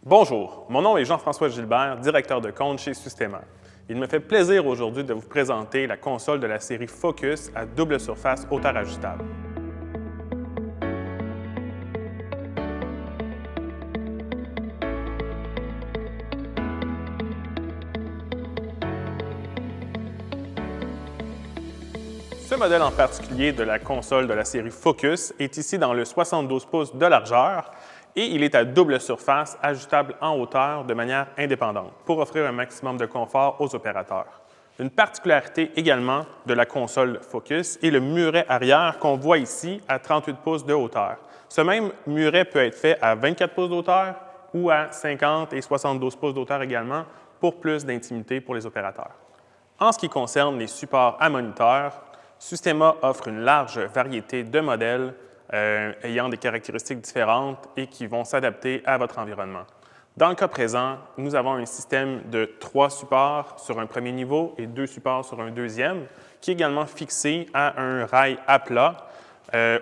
Bonjour, mon nom est Jean-François Gilbert, directeur de compte chez Systema. Il me fait plaisir aujourd'hui de vous présenter la console de la série Focus à double surface hauteur ajustable. Ce modèle en particulier de la console de la série Focus est ici dans le 72 pouces de largeur et il est à double surface, ajustable en hauteur de manière indépendante pour offrir un maximum de confort aux opérateurs. Une particularité également de la console Focus est le muret arrière qu'on voit ici à 38 pouces de hauteur. Ce même muret peut être fait à 24 pouces de hauteur ou à 50 et 72 pouces de hauteur également pour plus d'intimité pour les opérateurs. En ce qui concerne les supports à moniteur, Systema offre une large variété de modèles ayant des caractéristiques différentes et qui vont s'adapter à votre environnement. Dans le cas présent, nous avons un système de 3 supports sur un premier niveau et 2 supports sur un deuxième, qui est également fixé à un rail à plat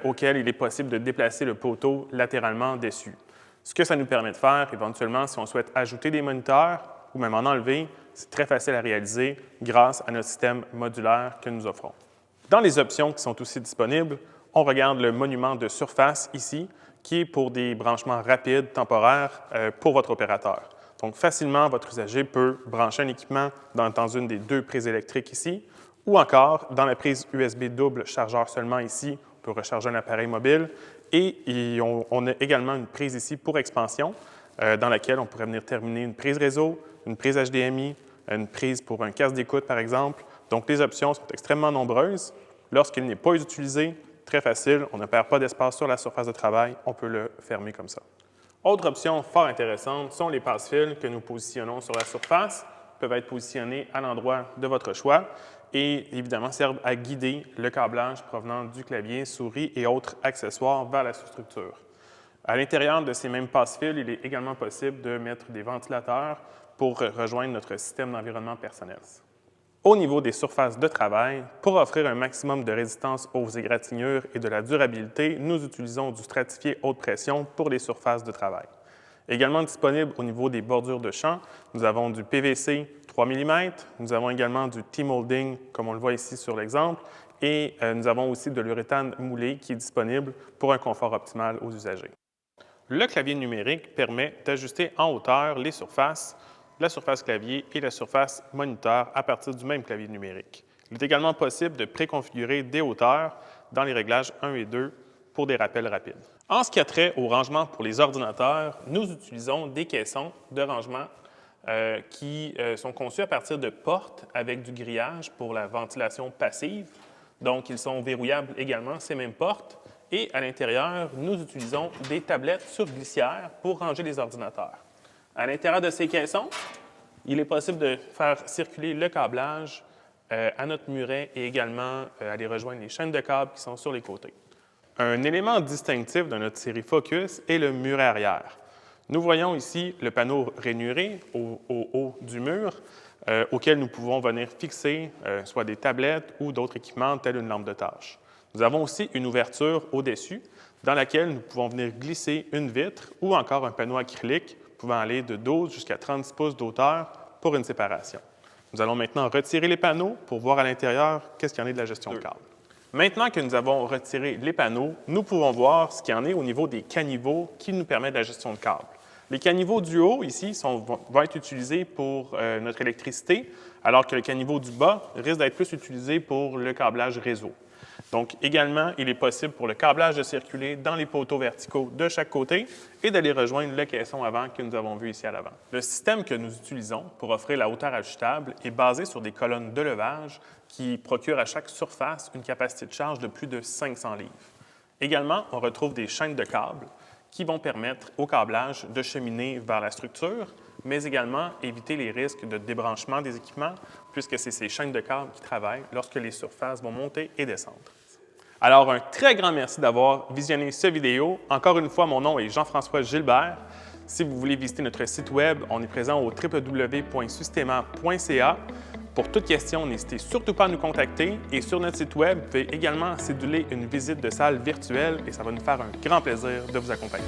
auquel il est possible de déplacer le poteau latéralement dessus. Ce que ça nous permet de faire, éventuellement, si on souhaite ajouter des moniteurs ou même en enlever, c'est très facile à réaliser grâce à notre système modulaire que nous offrons. Dans les options qui sont aussi disponibles, on regarde le monument de surface ici, qui est pour des branchements rapides, temporaires, pour votre opérateur. Donc, facilement, votre usager peut brancher un équipement dans une des 2 prises électriques ici, ou encore dans la prise USB double chargeur seulement ici, on peut recharger un appareil mobile, et on a également une prise ici pour expansion, dans laquelle on pourrait venir terminer une prise réseau, une prise HDMI, une prise pour un casque d'écoute, par exemple. Donc, les options sont extrêmement nombreuses. Lorsqu'il n'est pas utilisé, très facile, on ne perd pas d'espace sur la surface de travail, on peut le fermer comme ça. Autre option fort intéressante sont les passe-fils que nous positionnons sur la surface, peuvent être positionnés à l'endroit de votre choix et évidemment servent à guider le câblage provenant du clavier, souris et autres accessoires vers la sous-structure. À l'intérieur de ces mêmes passe-fils, il est également possible de mettre des ventilateurs pour rejoindre notre système d'environnement personnel. Au niveau des surfaces de travail, pour offrir un maximum de résistance aux égratignures et de la durabilité, nous utilisons du stratifié haute pression pour les surfaces de travail. Également disponible au niveau des bordures de champ, nous avons du PVC 3 mm, nous avons également du T-molding, comme on le voit ici sur l'exemple, et nous avons aussi de l'uréthane moulé qui est disponible pour un confort optimal aux usagers. Le clavier numérique permet d'ajuster en hauteur les surfaces, la surface clavier et la surface moniteur à partir du même clavier numérique. Il est également possible de préconfigurer des hauteurs dans les réglages 1 et 2 pour des rappels rapides. En ce qui a trait au rangement pour les ordinateurs, nous utilisons des caissons de rangement qui sont conçus à partir de portes avec du grillage pour la ventilation passive. Donc, ils sont verrouillables également, ces mêmes portes. Et à l'intérieur, nous utilisons des tablettes sur glissière pour ranger les ordinateurs. À l'intérieur de ces caissons, il est possible de faire circuler le câblage à notre muret et également aller rejoindre les chaînes de câbles qui sont sur les côtés. Un élément distinctif de notre série Focus est le muret arrière. Nous voyons ici le panneau rainuré au haut du mur auquel nous pouvons venir fixer soit des tablettes ou d'autres équipements tels une lampe de tâche. Nous avons aussi une ouverture au-dessus dans laquelle nous pouvons venir glisser une vitre ou encore un panneau acrylique pouvant aller de 12 jusqu'à 36 pouces d'auteur pour une séparation. Nous allons maintenant retirer les panneaux pour voir à l'intérieur qu'est-ce qu'il y en est de la gestion de câble. Maintenant que nous avons retiré les panneaux, nous pouvons voir ce qu'il y en est au niveau des caniveaux qui nous permettent de la gestion de câble. Les caniveaux du haut, ici, vont être utilisés pour notre électricité, alors que le caniveau du bas risque d'être plus utilisé pour le câblage réseau. Donc, également, il est possible pour le câblage de circuler dans les poteaux verticaux de chaque côté et d'aller rejoindre le caisson avant que nous avons vu ici à l'avant. Le système que nous utilisons pour offrir la hauteur ajustable est basé sur des colonnes de levage qui procurent à chaque surface une capacité de charge de plus de 500 livres. Également, on retrouve des chaînes de câbles qui vont permettre au câblage de cheminer vers la structure, mais également éviter les risques de débranchement des équipements, puisque c'est ces chaînes de câbles qui travaillent lorsque les surfaces vont monter et descendre. Alors, un très grand merci d'avoir visionné cette vidéo. Encore une fois, mon nom est Jean-François Gilbert. Si vous voulez visiter notre site web, on est présent au www.systema.ca. Pour toute question, n'hésitez surtout pas à nous contacter. Et sur notre site web, vous pouvez également céduler une visite de salle virtuelle et ça va nous faire un grand plaisir de vous accompagner.